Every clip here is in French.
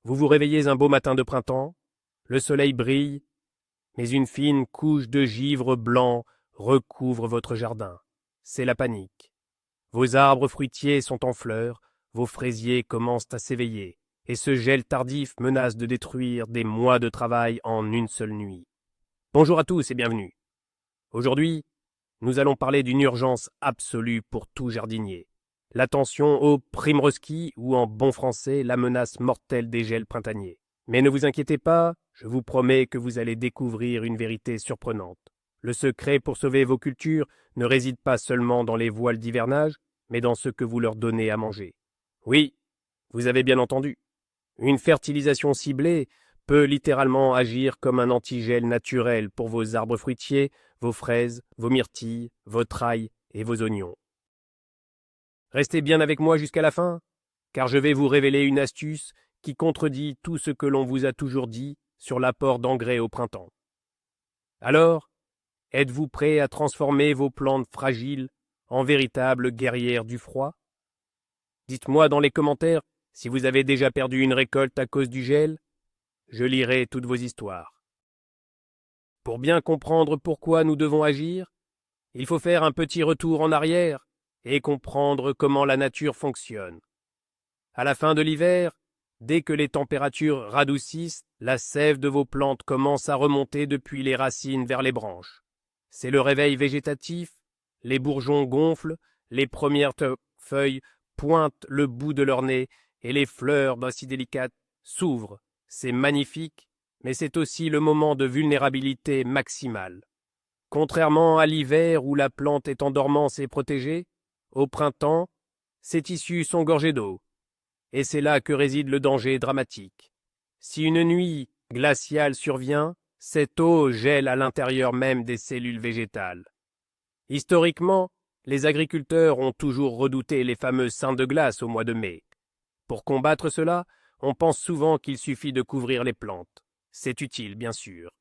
Vous vous réveillez un beau matin de printemps, le soleil brille, mais une fine couche de givre blanc recouvre votre jardin. C'est la panique. Vos arbres fruitiers sont en fleurs, vos fraisiers commencent à s'éveiller, et ce gel tardif menace de détruire des mois de travail en une seule nuit. Bonjour à tous et bienvenue. Aujourd'hui, nous allons parler d'une urgence absolue pour tout jardinier. L'attention au primrosky ou en bon français la menace mortelle des gels printaniers. Mais ne vous inquiétez pas, je vous promets que vous allez découvrir une vérité surprenante. Le secret pour sauver vos cultures ne réside pas seulement dans les voiles d'hivernage, mais dans ce que vous leur donnez à manger. Oui, vous avez bien entendu. Une fertilisation ciblée peut littéralement agir comme un antigel naturel pour vos arbres fruitiers, vos fraises, vos myrtilles, vos ail et vos oignons. Restez bien avec moi jusqu'à la fin, car je vais vous révéler une astuce qui contredit tout ce que l'on vous a toujours dit sur l'apport d'engrais au printemps. Alors, êtes-vous prêt à transformer vos plantes fragiles en véritables guerrières du froid? Dites-moi dans les commentaires si vous avez déjà perdu une récolte à cause du gel. Je lirai toutes vos histoires. Pour bien comprendre pourquoi nous devons agir, il faut faire un petit retour en arrière et comprendre comment la nature fonctionne. À la fin de l'hiver, dès que les températures radoucissent, la sève de vos plantes commence à remonter depuis les racines vers les branches. C'est le réveil végétatif, les bourgeons gonflent, les premières feuilles pointent le bout de leur nez et les fleurs, d'un si délicates, s'ouvrent. C'est magnifique, mais c'est aussi le moment de vulnérabilité maximale. Contrairement à l'hiver où la plante est en dormance et protégée, au printemps, ses tissus sont gorgés d'eau. Et c'est là que réside le danger dramatique. Si une nuit glaciale survient, cette eau gèle à l'intérieur même des cellules végétales. Historiquement, les agriculteurs ont toujours redouté les fameux saints de glace au mois de mai. Pour combattre cela, on pense souvent qu'il suffit de couvrir les plantes. C'est utile, bien sûr.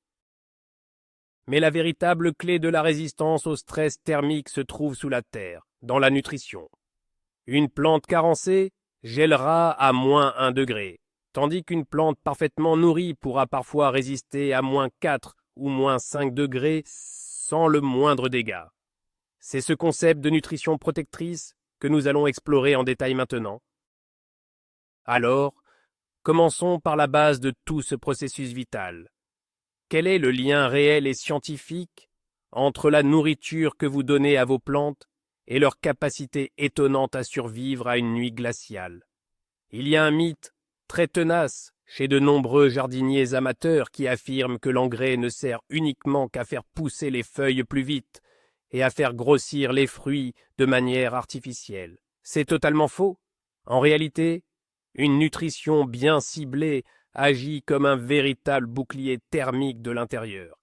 Mais la véritable clé de la résistance au stress thermique se trouve sous la terre, dans la nutrition. Une plante carencée gèlera à moins 1 degré, tandis qu'une plante parfaitement nourrie pourra parfois résister à moins 4 ou moins 5 degrés sans le moindre dégât. C'est ce concept de nutrition protectrice que nous allons explorer en détail maintenant. Alors, commençons par la base de tout ce processus vital. Quel est le lien réel et scientifique entre la nourriture que vous donnez à vos plantes et leur capacité étonnante à survivre à une nuit glaciale? Il y a un mythe très tenace chez de nombreux jardiniers amateurs qui affirment que l'engrais ne sert uniquement qu'à faire pousser les feuilles plus vite et à faire grossir les fruits de manière artificielle. C'est totalement faux. En réalité, une nutrition bien ciblée agit comme un véritable bouclier thermique de l'intérieur.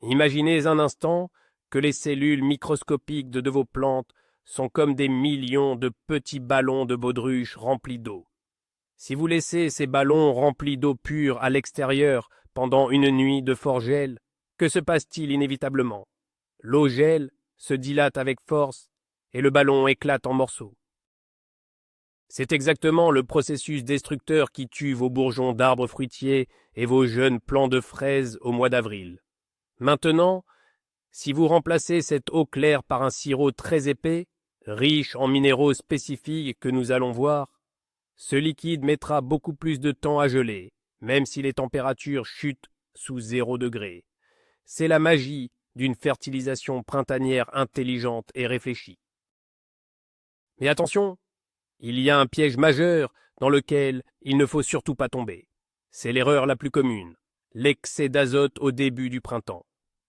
Imaginez un instant que les cellules microscopiques de vos plantes sont comme des millions de petits ballons de baudruche remplis d'eau. Si vous laissez ces ballons remplis d'eau pure à l'extérieur pendant une nuit de fort gel, que se passe-t-il inévitablement? L'eau gèle, se dilate avec force, et le ballon éclate en morceaux. C'est exactement le processus destructeur qui tue vos bourgeons d'arbres fruitiers et vos jeunes plants de fraises au mois d'avril. Maintenant, si vous remplacez cette eau claire par un sirop très épais, riche en minéraux spécifiques que nous allons voir, ce liquide mettra beaucoup plus de temps à geler, même si les températures chutent sous 0 degré. C'est la magie d'une fertilisation printanière intelligente et réfléchie. Mais attention, il y a un piège majeur dans lequel il ne faut surtout pas tomber. C'est l'erreur la plus commune, l'excès d'azote au début du printemps.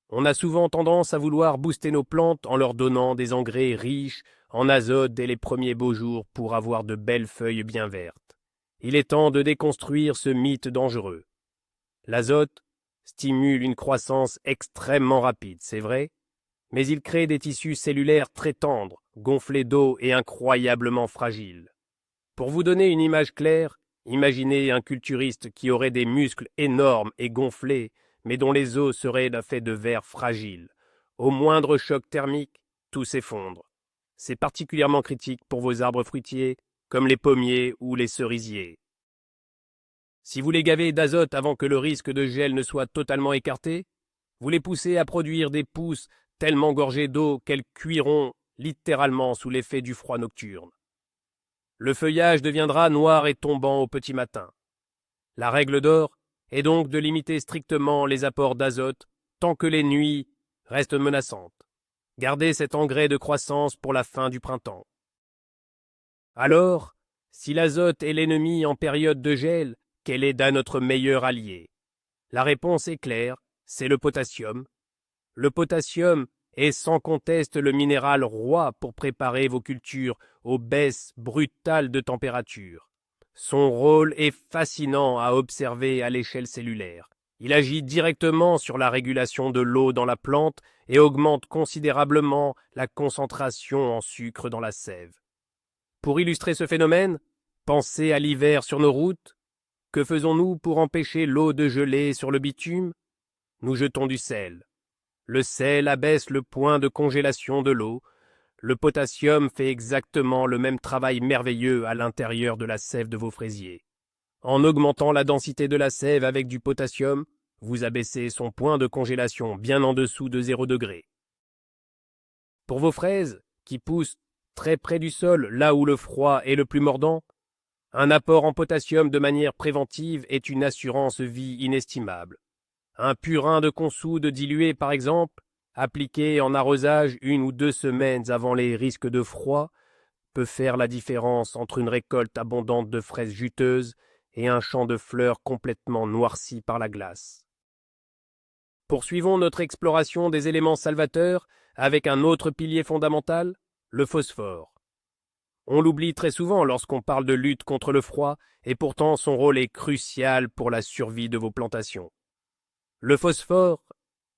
On a souvent tendance à vouloir booster nos plantes en leur donnant des engrais riches en azote dès les premiers beaux jours pour avoir de belles feuilles bien vertes. Il est temps de déconstruire ce mythe dangereux. L'azote stimule une croissance extrêmement rapide, c'est vrai, mais il crée des tissus cellulaires très tendres, gonflés d'eau et incroyablement fragiles. Pour vous donner une image claire, imaginez un culturiste qui aurait des muscles énormes et gonflés, mais dont les os seraient faits de verre fragile. Au moindre choc thermique, tout s'effondre. C'est particulièrement critique pour vos arbres fruitiers, comme les pommiers ou les cerisiers. Si vous les gavez d'azote avant que le risque de gel ne soit totalement écarté, vous les poussez à produire des pousses tellement gorgées d'eau qu'elles cuiront littéralement sous l'effet du froid nocturne. Le feuillage deviendra noir et tombant au petit matin. La règle d'or est donc de limiter strictement les apports d'azote tant que les nuits restent menaçantes. Gardez cet engrais de croissance pour la fin du printemps. Alors, si l'azote est l'ennemi en période de gel, quel est notre meilleur allié? La réponse est claire, c'est le potassium. Le potassium est sans conteste le minéral roi pour préparer vos cultures aux baisses brutales de température. Son rôle est fascinant à observer à l'échelle cellulaire. Il agit directement sur la régulation de l'eau dans la plante et augmente considérablement la concentration en sucre dans la sève. Pour illustrer ce phénomène, pensez à l'hiver sur nos routes. Que faisons-nous pour empêcher l'eau de geler sur le bitume? Nous jetons du sel. Le sel abaisse le point de congélation de l'eau. Le potassium fait exactement le même travail merveilleux à l'intérieur de la sève de vos fraisiers. En augmentant la densité de la sève avec du potassium, vous abaissez son point de congélation bien en dessous de 0 degré. Pour vos fraises, qui poussent très près du sol, là où le froid est le plus mordant, un apport en potassium de manière préventive est une assurance vie inestimable. Un purin de consoude dilué, par exemple, appliqué en arrosage 1 ou 2 semaines avant les risques de froid, peut faire la différence entre une récolte abondante de fraises juteuses et un champ de fleurs complètement noirci par la glace. Poursuivons notre exploration des éléments salvateurs avec un autre pilier fondamental, le phosphore. On l'oublie très souvent lorsqu'on parle de lutte contre le froid, et pourtant son rôle est crucial pour la survie de vos plantations. Le phosphore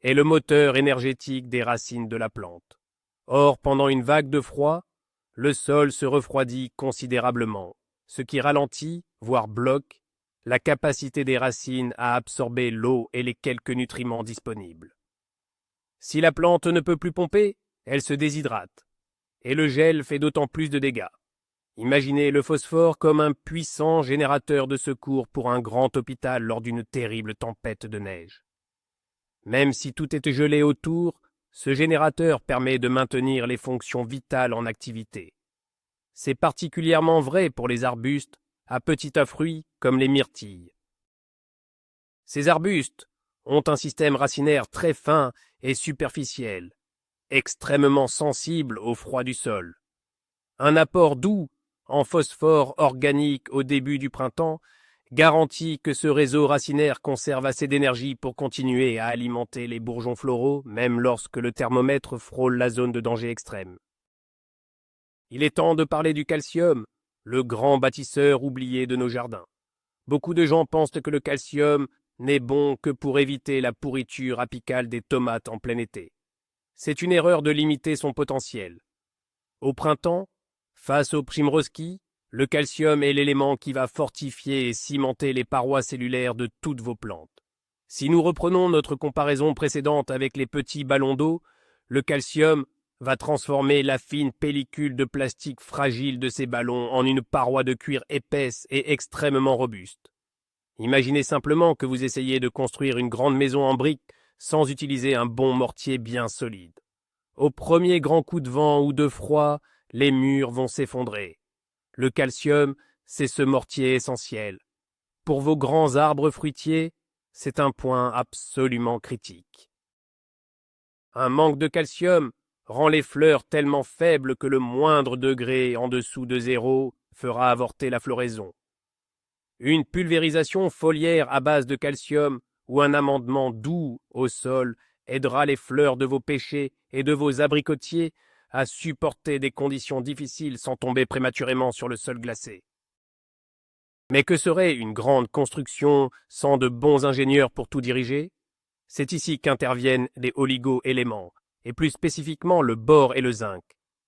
est le moteur énergétique des racines de la plante. Or, pendant une vague de froid, le sol se refroidit considérablement, ce qui ralentit, voire bloque, la capacité des racines à absorber l'eau et les quelques nutriments disponibles. Si la plante ne peut plus pomper, elle se déshydrate, et le gel fait d'autant plus de dégâts. Imaginez le phosphore comme un puissant générateur de secours pour un grand hôpital lors d'une terrible tempête de neige. Même si tout est gelé autour, ce générateur permet de maintenir les fonctions vitales en activité. C'est particulièrement vrai pour les arbustes à petits tas fruits comme les myrtilles. Ces arbustes ont un système racinaire très fin et superficiel, extrêmement sensible au froid du sol. Un apport doux en phosphore organique au début du printemps garantit que ce réseau racinaire conserve assez d'énergie pour continuer à alimenter les bourgeons floraux, même lorsque le thermomètre frôle la zone de danger extrême. Il est temps de parler du calcium, le grand bâtisseur oublié de nos jardins. Beaucoup de gens pensent que le calcium n'est bon que pour éviter la pourriture apicale des tomates en plein été. C'est une erreur de limiter son potentiel. Au printemps, face au primrosky, le calcium est l'élément qui va fortifier et cimenter les parois cellulaires de toutes vos plantes. Si nous reprenons notre comparaison précédente avec les petits ballons d'eau, le calcium va transformer la fine pellicule de plastique fragile de ces ballons en une paroi de cuir épaisse et extrêmement robuste. Imaginez simplement que vous essayez de construire une grande maison en briques sans utiliser un bon mortier bien solide. Au premier grand coup de vent ou de froid, les murs vont s'effondrer. Le calcium, c'est ce mortier essentiel. Pour vos grands arbres fruitiers, c'est un point absolument critique. Un manque de calcium rend les fleurs tellement faibles que le moindre degré en dessous de 0 fera avorter la floraison. Une pulvérisation foliaire à base de calcium ou un amendement doux au sol aidera les fleurs de vos pêchers et de vos abricotiers à supporter des conditions difficiles sans tomber prématurément sur le sol glacé. Mais que serait une grande construction sans de bons ingénieurs pour tout diriger? C'est ici qu'interviennent les oligo-éléments, et plus spécifiquement le bore et le zinc.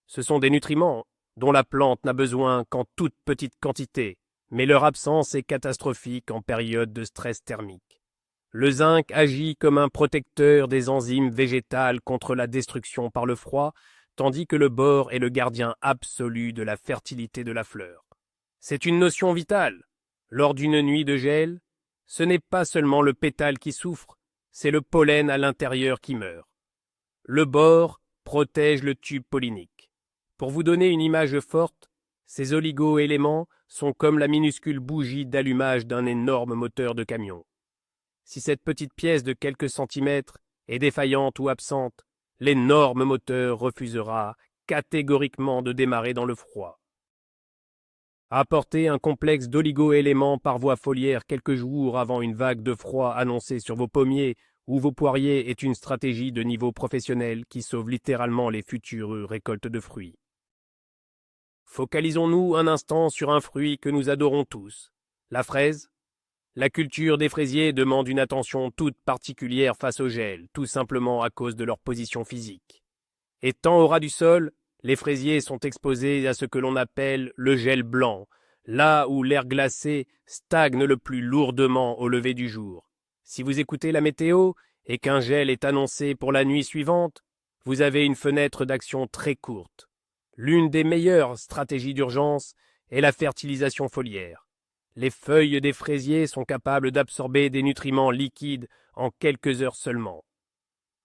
Ce sont des nutriments dont la plante n'a besoin qu'en toute petite quantité, mais leur absence est catastrophique en période de stress thermique. Le zinc agit comme un protecteur des enzymes végétales contre la destruction par le froid, tandis que le bore est le gardien absolu de la fertilité de la fleur. C'est une notion vitale. Lors d'une nuit de gel, ce n'est pas seulement le pétale qui souffre, c'est le pollen à l'intérieur qui meurt. Le bore protège le tube pollinique. Pour vous donner une image forte, ces oligo-éléments sont comme la minuscule bougie d'allumage d'un énorme moteur de camion. Si cette petite pièce de quelques centimètres est défaillante ou absente, l'énorme moteur refusera catégoriquement de démarrer dans le froid. Apporter un complexe d'oligo-éléments par voie foliaire quelques jours avant une vague de froid annoncée sur vos pommiers ou vos poiriers est une stratégie de niveau professionnel qui sauve littéralement les futures récoltes de fruits. Focalisons-nous un instant sur un fruit que nous adorons tous, la fraise. La culture des fraisiers demande une attention toute particulière face au gel, tout simplement à cause de leur position physique. Étant au ras du sol, les fraisiers sont exposés à ce que l'on appelle le gel blanc, là où l'air glacé stagne le plus lourdement au lever du jour. Si vous écoutez la météo et qu'un gel est annoncé pour la nuit suivante, vous avez une fenêtre d'action très courte. L'une des meilleures stratégies d'urgence est la fertilisation foliaire. Les feuilles des fraisiers sont capables d'absorber des nutriments liquides en quelques heures seulement.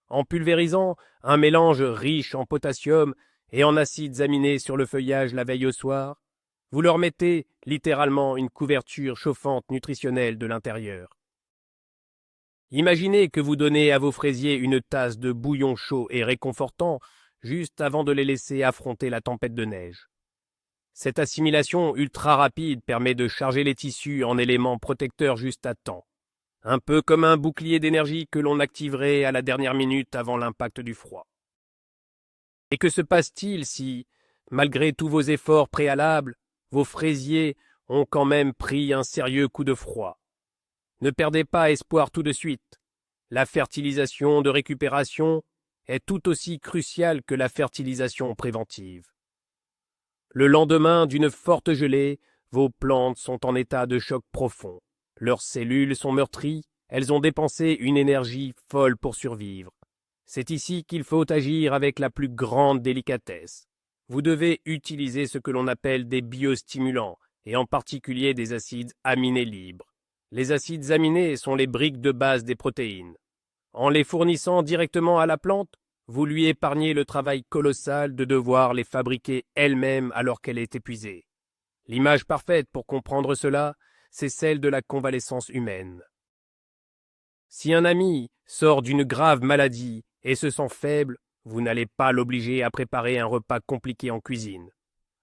En pulvérisant un mélange riche en potassium et en acides aminés sur le feuillage la veille au soir, vous leur mettez littéralement une couverture chauffante nutritionnelle de l'intérieur. Imaginez que vous donnez à vos fraisiers une tasse de bouillon chaud et réconfortant juste avant de les laisser affronter la tempête de neige. Cette assimilation ultra rapide permet de charger les tissus en éléments protecteurs juste à temps, un peu comme un bouclier d'énergie que l'on activerait à la dernière minute avant l'impact du froid. Et que se passe-t-il si, malgré tous vos efforts préalables, vos fraisiers ont quand même pris un sérieux coup de froid? Ne perdez pas espoir tout de suite. La fertilisation de récupération est tout aussi cruciale que la fertilisation préventive. Le lendemain d'une forte gelée, vos plantes sont en état de choc profond. Leurs cellules sont meurtries, elles ont dépensé une énergie folle pour survivre. C'est ici qu'il faut agir avec la plus grande délicatesse. Vous devez utiliser ce que l'on appelle des biostimulants, et en particulier des acides aminés libres. Les acides aminés sont les briques de base des protéines. En les fournissant directement à la plante, vous lui épargnez le travail colossal de devoir les fabriquer elle-même alors qu'elle est épuisée. L'image parfaite pour comprendre cela, c'est celle de la convalescence humaine. Si un ami sort d'une grave maladie et se sent faible, vous n'allez pas l'obliger à préparer un repas compliqué en cuisine.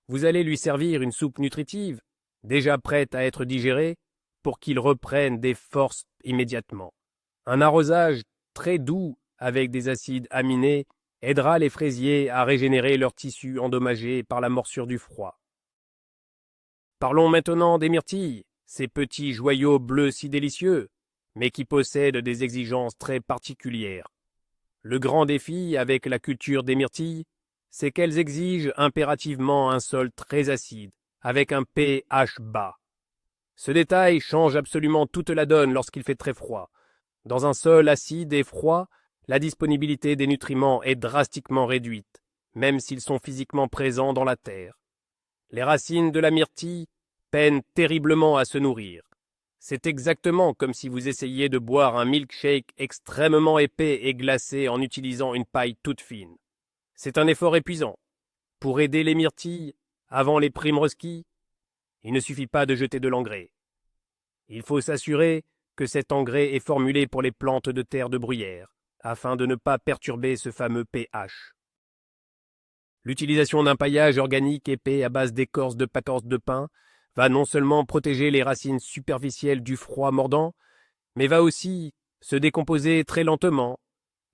Vous allez lui servir une soupe nutritive, déjà prête à être digérée, pour qu'il reprenne des forces immédiatement. Un arrosage très doux avec des acides aminés aidera les fraisiers à régénérer leurs tissus endommagés par la morsure du froid. Parlons maintenant des myrtilles, ces petits joyaux bleus si délicieux, mais qui possèdent des exigences très particulières. Le grand défi avec la culture des myrtilles, c'est qu'elles exigent impérativement un sol très acide, avec un pH bas. Ce détail change absolument toute la donne lorsqu'il fait très froid. Dans un sol acide et froid, la disponibilité des nutriments est drastiquement réduite, même s'ils sont physiquement présents dans la terre. Les racines de la myrtille peinent terriblement à se nourrir. C'est exactement comme si vous essayiez de boire un milkshake extrêmement épais et glacé en utilisant une paille toute fine. C'est un effort épuisant. Pour aider les myrtilles, avant les primrosquis, il ne suffit pas de jeter de l'engrais. Il faut s'assurer que cet engrais est formulé pour les plantes de terre de bruyère, afin de ne pas perturber ce fameux pH. L'utilisation d'un paillage organique épais à base d'écorce de pin va non seulement protéger les racines superficielles du froid mordant, mais va aussi se décomposer très lentement,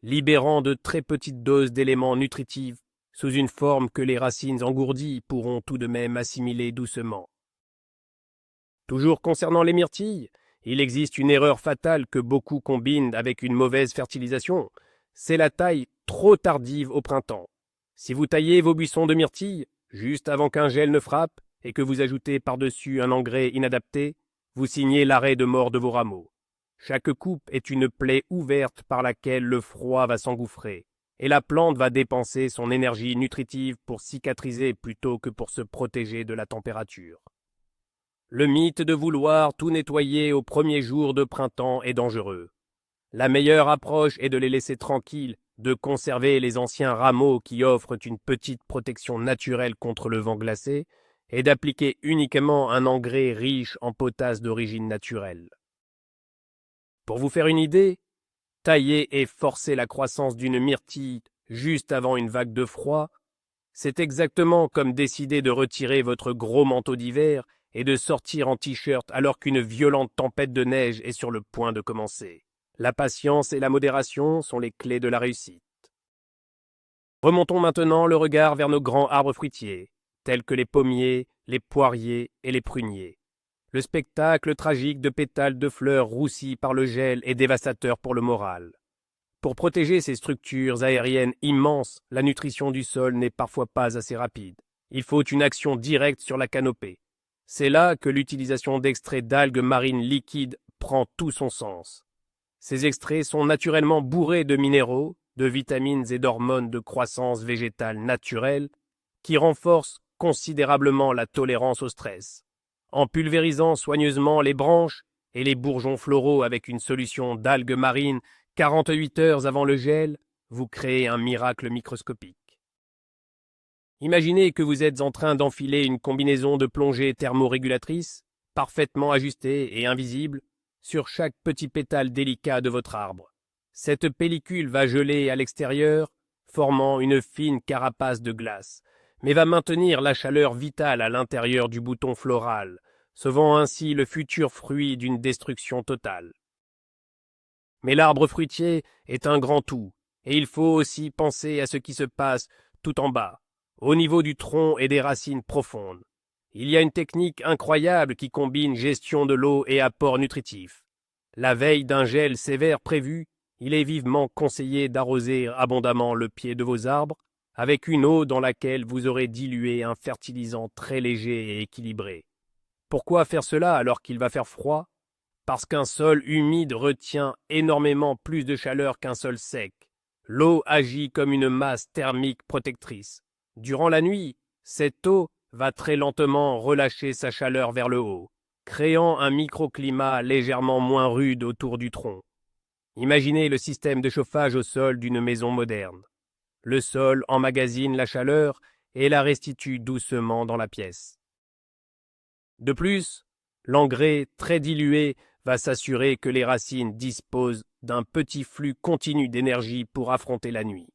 libérant de très petites doses d'éléments nutritifs sous une forme que les racines engourdies pourront tout de même assimiler doucement. Toujours concernant les myrtilles, il existe une erreur fatale que beaucoup combinent avec une mauvaise fertilisation, c'est la taille trop tardive au printemps. Si vous taillez vos buissons de myrtilles juste avant qu'un gel ne frappe et que vous ajoutez par-dessus un engrais inadapté, vous signez l'arrêt de mort de vos rameaux. Chaque coupe est une plaie ouverte par laquelle le froid va s'engouffrer, et la plante va dépenser son énergie nutritive pour cicatriser plutôt que pour se protéger de la température. Le mythe de vouloir tout nettoyer au premier jour de printemps est dangereux. La meilleure approche est de les laisser tranquilles, de conserver les anciens rameaux qui offrent une petite protection naturelle contre le vent glacé, et d'appliquer uniquement un engrais riche en potasse d'origine naturelle. Pour vous faire une idée, tailler et forcer la croissance d'une myrtille juste avant une vague de froid, c'est exactement comme décider de retirer votre gros manteau d'hiver et de sortir en t-shirt alors qu'une violente tempête de neige est sur le point de commencer. La patience et la modération sont les clés de la réussite. Remontons maintenant le regard vers nos grands arbres fruitiers, tels que les pommiers, les poiriers et les pruniers. Le spectacle tragique de pétales de fleurs roussis par le gel est dévastateur pour le moral. Pour protéger ces structures aériennes immenses, la nutrition du sol n'est parfois pas assez rapide. Il faut une action directe sur la canopée. C'est là que l'utilisation d'extraits d'algues marines liquides prend tout son sens. Ces extraits sont naturellement bourrés de minéraux, de vitamines et d'hormones de croissance végétale naturelle qui renforcent considérablement la tolérance au stress. En pulvérisant soigneusement les branches et les bourgeons floraux avec une solution d'algues marines 48 heures avant le gel, vous créez un miracle microscopique. Imaginez que vous êtes en train d'enfiler une combinaison de plongée thermorégulatrice, parfaitement ajustée et invisible, sur chaque petit pétale délicat de votre arbre. Cette pellicule va geler à l'extérieur, formant une fine carapace de glace, mais va maintenir la chaleur vitale à l'intérieur du bouton floral, sauvant ainsi le futur fruit d'une destruction totale. Mais l'arbre fruitier est un grand tout, et il faut aussi penser à ce qui se passe tout en bas, au niveau du tronc et des racines profondes. Il y a une technique incroyable qui combine gestion de l'eau et apport nutritif. La veille d'un gel sévère prévu, il est vivement conseillé d'arroser abondamment le pied de vos arbres avec une eau dans laquelle vous aurez dilué un fertilisant très léger et équilibré. Pourquoi faire cela alors qu'il va faire froid ? Parce qu'un sol humide retient énormément plus de chaleur qu'un sol sec. L'eau agit comme une masse thermique protectrice. Durant la nuit, cette eau va très lentement relâcher sa chaleur vers le haut, créant un microclimat légèrement moins rude autour du tronc. Imaginez le système de chauffage au sol d'une maison moderne. Le sol emmagasine la chaleur et la restitue doucement dans la pièce. De plus, l'engrais très dilué va s'assurer que les racines disposent d'un petit flux continu d'énergie pour affronter la nuit.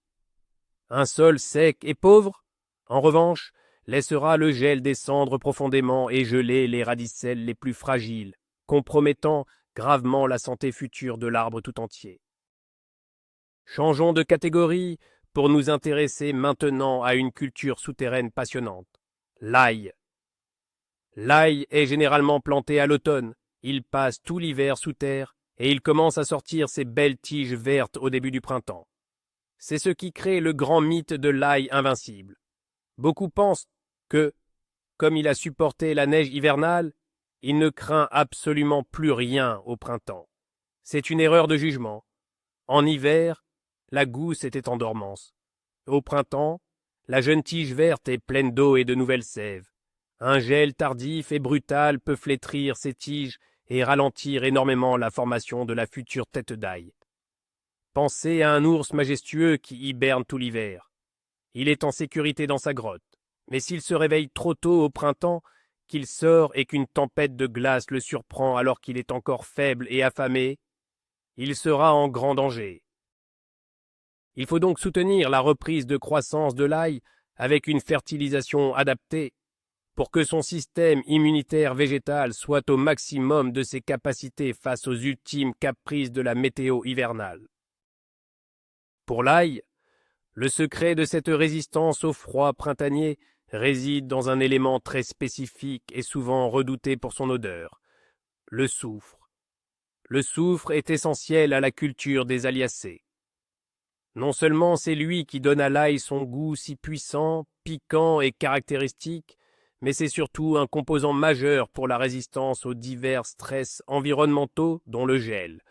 Un sol sec et pauvre, en revanche, laissera le gel descendre profondément et geler les radicelles les plus fragiles, compromettant gravement la santé future de l'arbre tout entier. Changeons de catégorie pour nous intéresser maintenant à une culture souterraine passionnante, l'ail. L'ail est généralement planté à l'automne. Il passe tout l'hiver sous terre et il commence à sortir ses belles tiges vertes au début du printemps. C'est ce qui crée le grand mythe de l'ail invincible. Beaucoup pensent que, comme il a supporté la neige hivernale, il ne craint absolument plus rien au printemps. C'est une erreur de jugement. En hiver, la gousse était en dormance. Au printemps, la jeune tige verte est pleine d'eau et de nouvelles sèves. Un gel tardif et brutal peut flétrir ces tiges et ralentir énormément la formation de la future tête d'ail. Pensez à un ours majestueux qui hiberne tout l'hiver. Il est en sécurité dans sa grotte, mais s'il se réveille trop tôt au printemps, qu'il sort et qu'une tempête de glace le surprend alors qu'il est encore faible et affamé, il sera en grand danger. Il faut donc soutenir la reprise de croissance de l'ail avec une fertilisation adaptée pour que son système immunitaire végétal soit au maximum de ses capacités face aux ultimes caprices de la météo hivernale. Pour l'ail, le secret de cette résistance au froid printanier réside dans un élément très spécifique et souvent redouté pour son odeur, le soufre. Le soufre est essentiel à la culture des Aliacées. Non seulement c'est lui qui donne à l'ail son goût si puissant, piquant et caractéristique, mais c'est surtout un composant majeur pour la résistance aux divers stress environnementaux dont le gel.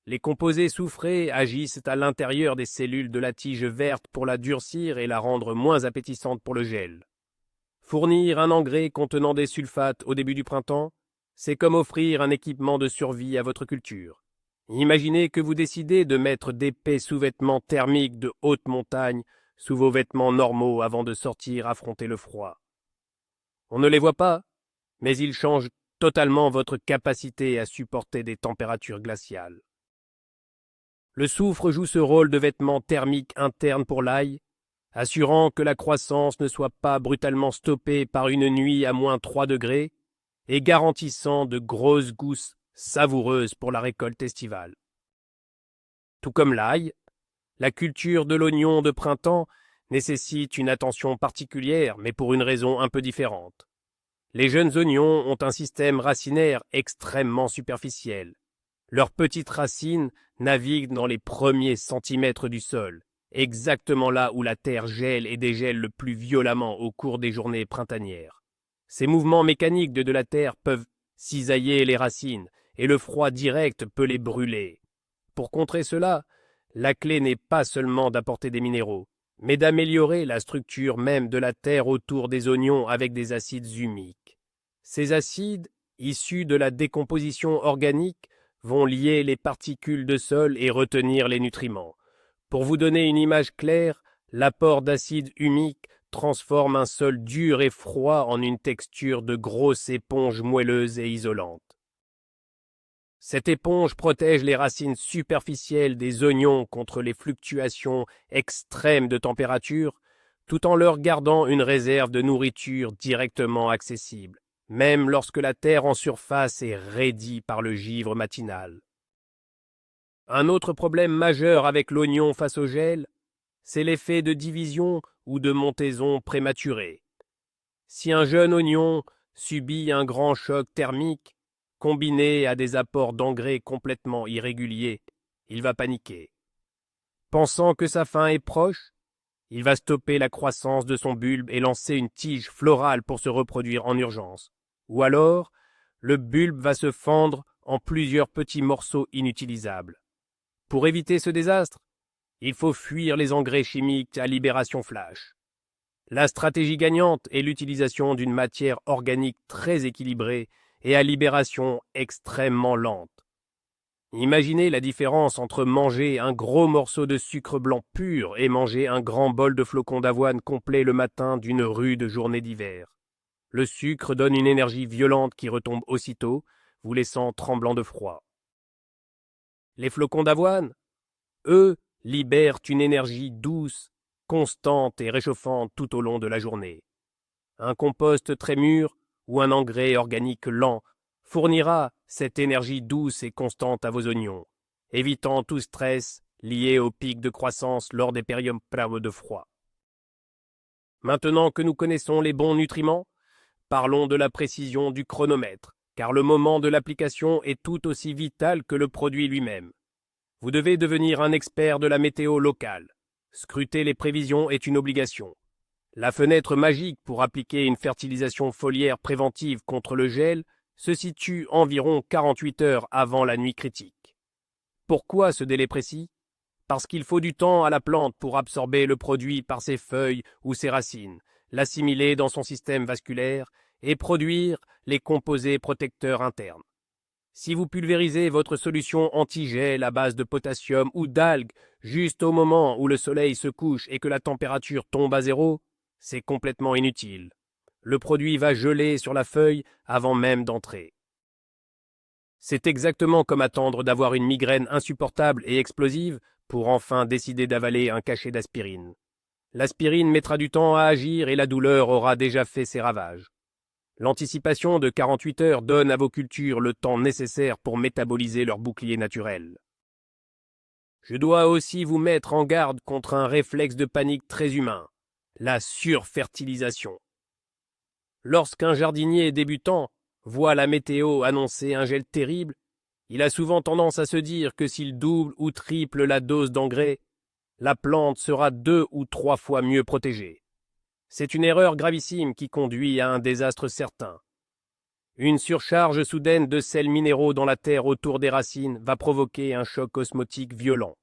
Les composés soufrés agissent à l'intérieur des cellules de la tige verte pour la durcir et la rendre moins appétissante pour le gel. Fournir un engrais contenant des sulfates au début du printemps C'est comme offrir un équipement de survie à votre culture. Imaginez que vous décidez de mettre d'épais sous-vêtements thermiques de haute montagne sous vos vêtements normaux avant de sortir affronter le froid. On ne les voit pas, mais ils changent totalement votre capacité à supporter des températures glaciales. Le soufre joue ce rôle de vêtement thermique interne pour l'ail, assurant que la croissance ne soit pas brutalement stoppée par une nuit à -3 degrés et garantissant de grosses gousses savoureuses pour la récolte estivale. Tout comme l'ail, la culture de l'oignon de printemps nécessite une attention particulière, mais pour une raison un peu différente. Les jeunes oignons ont un système racinaire extrêmement superficiel. Leurs petites racines naviguent dans les premiers centimètres du sol, exactement là où la terre gèle et dégèle le plus violemment au cours des journées printanières. Ces mouvements mécaniques de la terre peuvent cisailler les racines, et le froid direct peut les brûler. Pour contrer cela, la clé n'est pas seulement d'apporter des minéraux, mais d'améliorer la structure même de la terre autour des oignons avec des acides humiques. Ces acides, issus de la décomposition organique, vont lier les particules de sol et retenir les nutriments. Pour vous donner une image claire, l'apport d'acide humique transforme un sol dur et froid en une texture de grosse éponge moelleuse et isolante. Cette éponge protège les racines superficielles des oignons contre les fluctuations extrêmes de température, tout en leur gardant une réserve de nourriture directement accessible, même lorsque la terre en surface est raidie par le givre matinal. Un autre problème majeur avec l'oignon face au gel, c'est l'effet de division ou de montaison prématurée. Si un jeune oignon subit un grand choc thermique, combiné à des apports d'engrais complètement irréguliers, il va paniquer. Pensant que sa fin est proche, il va stopper la croissance de son bulbe et lancer une tige florale pour se reproduire en urgence. Ou alors, le bulbe va se fendre en plusieurs petits morceaux inutilisables. Pour éviter ce désastre, il faut fuir les engrais chimiques à libération flash. La stratégie gagnante est l'utilisation d'une matière organique très équilibrée et à libération extrêmement lente. Imaginez la différence entre manger un gros morceau de sucre blanc pur et manger un grand bol de flocons d'avoine complet le matin d'une rude journée d'hiver. Le sucre donne une énergie violente qui retombe aussitôt, vous laissant tremblant de froid. Les flocons d'avoine, eux, libèrent une énergie douce, constante et réchauffante tout au long de la journée. Un compost très mûr ou un engrais organique lent fournira cette énergie douce et constante à vos oignons, évitant tout stress lié au pic de croissance lors des périodes de froid. Maintenant que nous connaissons les bons nutriments, parlons de la précision du chronomètre, car le moment de l'application est tout aussi vital que le produit lui-même. Vous devez devenir un expert de la météo locale. Scruter les prévisions est une obligation. La fenêtre magique pour appliquer une fertilisation foliaire préventive contre le gel se situe environ 48 heures avant la nuit critique. Pourquoi ce délai précis? Parce qu'il faut du temps à la plante pour absorber le produit par ses feuilles ou ses racines, l'assimiler dans son système vasculaire et produire les composés protecteurs internes. Si vous pulvérisez votre solution anti-gel à base de potassium ou d'algues juste au moment où le soleil se couche et que la température tombe à 0, c'est complètement inutile. Le produit va geler sur la feuille avant même d'entrer. C'est exactement comme attendre d'avoir une migraine insupportable et explosive pour enfin décider d'avaler un cachet d'aspirine. L'aspirine mettra du temps à agir et la douleur aura déjà fait ses ravages. L'anticipation de 48 heures donne à vos cultures le temps nécessaire pour métaboliser leur bouclier naturel. Je dois aussi vous mettre en garde contre un réflexe de panique très humain, la surfertilisation. Lorsqu'un jardinier débutant voit la météo annoncer un gel terrible, il a souvent tendance à se dire que s'il double ou triple la dose d'engrais, la plante sera 2 ou 3 fois mieux protégée. C'est une erreur gravissime qui conduit à un désastre certain. Une surcharge soudaine de sels minéraux dans la terre autour des racines va provoquer un choc osmotique violent.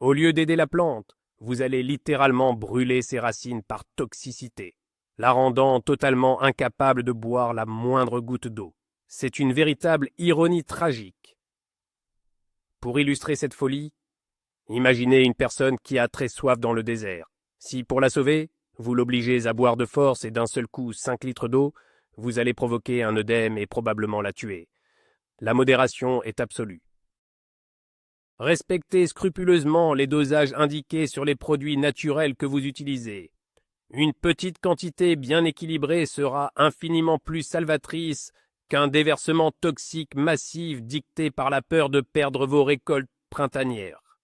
Au lieu d'aider la plante, vous allez littéralement brûler ses racines par toxicité, la rendant totalement incapable de boire la moindre goutte d'eau. C'est une véritable ironie tragique. Pour illustrer cette folie, imaginez une personne qui a très soif dans le désert. Si, pour la sauver, vous l'obligez à boire de force et d'un seul coup 5 litres d'eau, vous allez provoquer un œdème et probablement la tuer. La modération est absolue. Respectez scrupuleusement les dosages indiqués sur les produits naturels que vous utilisez. Une petite quantité bien équilibrée sera infiniment plus salvatrice qu'un déversement toxique massif dicté par la peur de perdre vos récoltes printanières.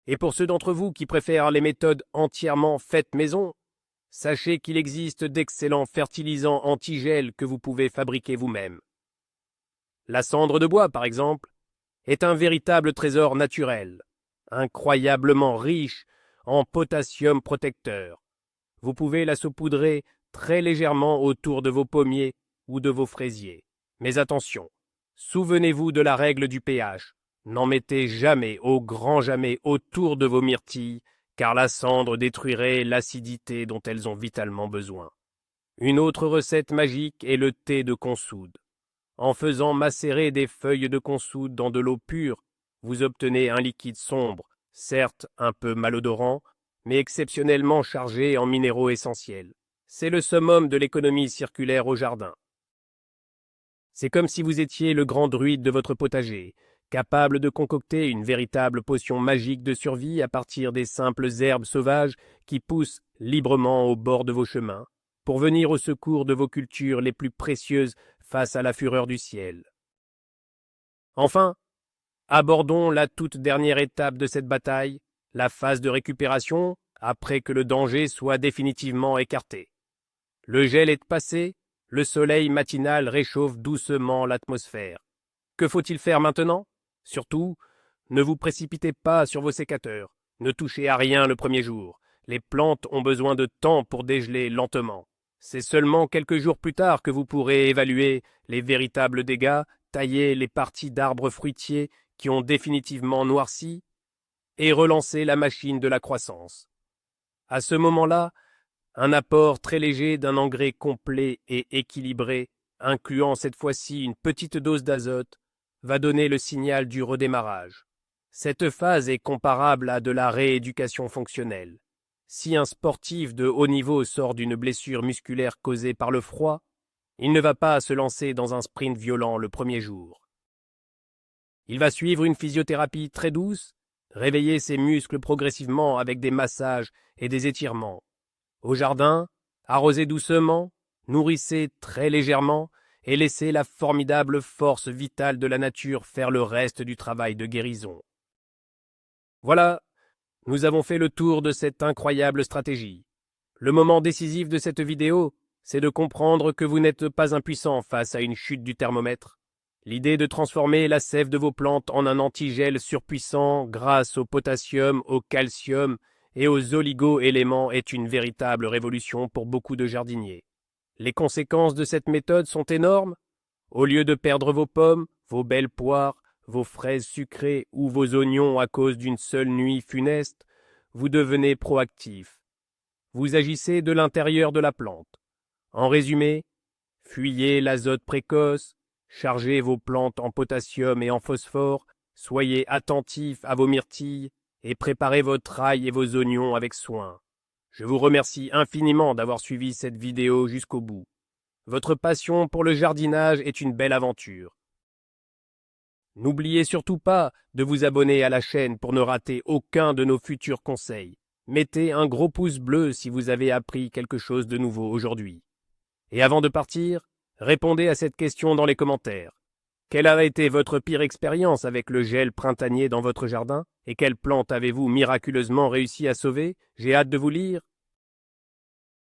Et pour ceux d'entre vous qui préfèrent les méthodes entièrement faites maison, sachez qu'il existe d'excellents fertilisants antigel que vous pouvez fabriquer vous-même. La cendre de bois, par exemple, est un véritable trésor naturel, incroyablement riche en potassium protecteur. Vous pouvez la saupoudrer très légèrement autour de vos pommiers ou de vos fraisiers. Mais attention, souvenez-vous de la règle du pH. N'en mettez jamais, au grand jamais, autour de vos myrtilles, car la cendre détruirait l'acidité dont elles ont vitalement besoin. Une autre recette magique est le thé de consoude. En faisant macérer des feuilles de consoude dans de l'eau pure, vous obtenez un liquide sombre, certes un peu malodorant, mais exceptionnellement chargé en minéraux essentiels. C'est le summum de l'économie circulaire au jardin. C'est comme si vous étiez le grand druide de votre potager, capable de concocter une véritable potion magique de survie à partir des simples herbes sauvages qui poussent librement au bord de vos chemins, pour venir au secours de vos cultures les plus précieuses face à la fureur du ciel. Enfin, abordons la toute dernière étape de cette bataille, la phase de récupération, après que le danger soit définitivement écarté. Le gel est passé, le soleil matinal réchauffe doucement l'atmosphère. Que faut-il faire maintenant? Surtout, ne vous précipitez pas sur vos sécateurs. Ne touchez à rien le premier jour. Les plantes ont besoin de temps pour dégeler lentement. C'est seulement quelques jours plus tard que vous pourrez évaluer les véritables dégâts, tailler les parties d'arbres fruitiers qui ont définitivement noirci et relancer la machine de la croissance. À ce moment-là, un apport très léger d'un engrais complet et équilibré, incluant cette fois-ci une petite dose d'azote, va donner le signal du redémarrage. Cette phase est comparable à de la rééducation fonctionnelle. Si un sportif de haut niveau sort d'une blessure musculaire causée par le froid, il ne va pas se lancer dans un sprint violent le premier jour. Il va suivre une physiothérapie très douce, réveiller ses muscles progressivement avec des massages et des étirements. Au jardin, arrosez doucement, nourrissez très légèrement et laissez la formidable force vitale de la nature faire le reste du travail de guérison. Voilà, nous avons fait le tour de cette incroyable stratégie. Le moment décisif de cette vidéo, c'est de comprendre que vous n'êtes pas impuissant face à une chute du thermomètre. L'idée de transformer la sève de vos plantes en un antigel surpuissant grâce au potassium, au calcium et aux oligo-éléments est une véritable révolution pour beaucoup de jardiniers. Les conséquences de cette méthode sont énormes. Au lieu de perdre vos pommes, vos belles poires, vos fraises sucrées ou vos oignons à cause d'une seule nuit funeste, vous devenez proactif. Vous agissez de l'intérieur de la plante. En résumé, fuyez l'azote précoce, chargez vos plantes en potassium et en phosphore, soyez attentif à vos myrtilles et préparez votre ail et vos oignons avec soin. Je vous remercie infiniment d'avoir suivi cette vidéo jusqu'au bout. Votre passion pour le jardinage est une belle aventure. N'oubliez surtout pas de vous abonner à la chaîne pour ne rater aucun de nos futurs conseils. Mettez un gros pouce bleu si vous avez appris quelque chose de nouveau aujourd'hui. Et avant de partir, répondez à cette question dans les commentaires. Quelle a été votre pire expérience avec le gel printanier dans votre jardin? Et quelle plante avez-vous miraculeusement réussi à sauver? J'ai hâte de vous lire.